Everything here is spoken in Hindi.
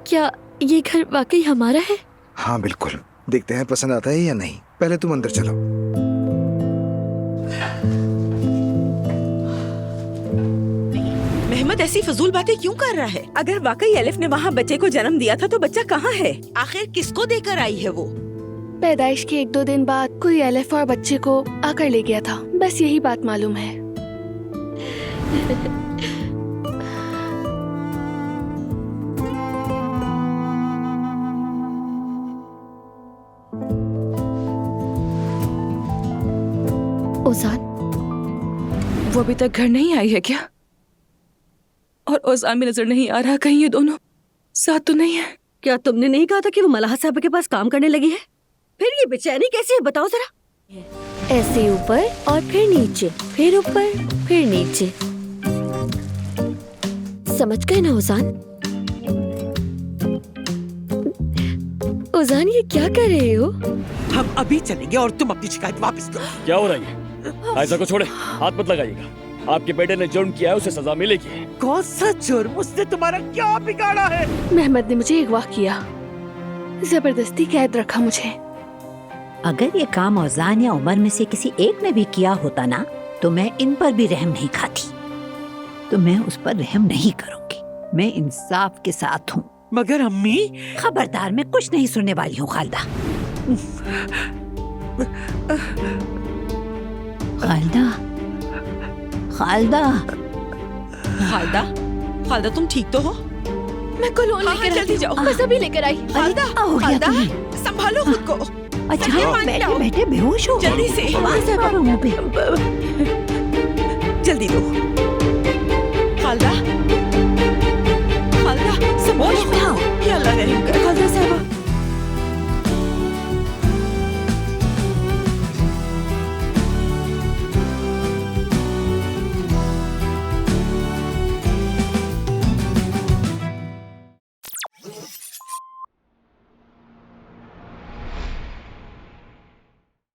क्या ये घर वाकई हमारा है? हाँ बिल्कुल, देखते हैं पसंद आता है या नहीं। पहले तुम अंदर चलो। मेहमद ऐसी फजूल बातें क्यों कर रहा है? अगर वाकई एलिफ ने वहाँ बच्चे को जन्म दिया था तो बच्चा कहाँ है? आखिर किसको देकर आई है वो? पैदाइश के 1-2 दिन बाद कोई एलिफ और बच्चे को आकर ले गया था, बस यही बात मालूम है। ओजान, वो अभी तक घर नहीं आई है क्या? और ओजान भी नजर नहीं आ रहा, कहीं ये दोनों साथ तो नहीं है? क्या तुमने नहीं कहा था कि वो मलाह साहब के पास काम करने लगी है? फिर ये बेचैनी कैसी है, बताओ जरा। ऐसे ऊपर और फिर नीचे, फिर ऊपर फिर नीचे। समझ गए ना ओजान? ओजान, ये क्या कर रहे हो? हम अभी चलेंगे और तुम अपनी शिकायत वापस करो। क्या हो रहा है? आयशा को छोड़े, हाथ मत लगाइएगा। आपके बेटे ने जुर्म किया है, उसे सजा मिलेगी। कौन सा जुर्म? उसने तुम्हारा क्या बिगाड़ा है? मेहमद ने मुझे अगवा किया, जबरदस्ती कैद रखा मुझे। अगर ये काम औजान या उमर में से किसी एक ने भी किया होता ना, तो मैं इन पर भी रहम नहीं खाती। तो मैं उस पर रहम नहीं करूंगी। मैं इंसाफ के साथ हूँ। मगर अम्मी, खबरदार, मैं कुछ नहीं सुनने वाली हूँ खालदा। खालदा, खालदा, खालदा, खालदा तुम ठीक तो हो? मैं कोलोन हाँ, लेकर जल्दी आती हूँ। जाओ। बस अभी लेकर आई। खालदा, हो गया खालदा, तुम्हें? संभालो खुद को। अच्छा, मान बैठे जाओ। बैठे बेहोश हो गए। जल्दी से। आवाज आ रहा मुंह पे। जल्दी दो। खालदा, खालदा, होश में आओ। या अल्लाह रहम कर। खालदा साहबा,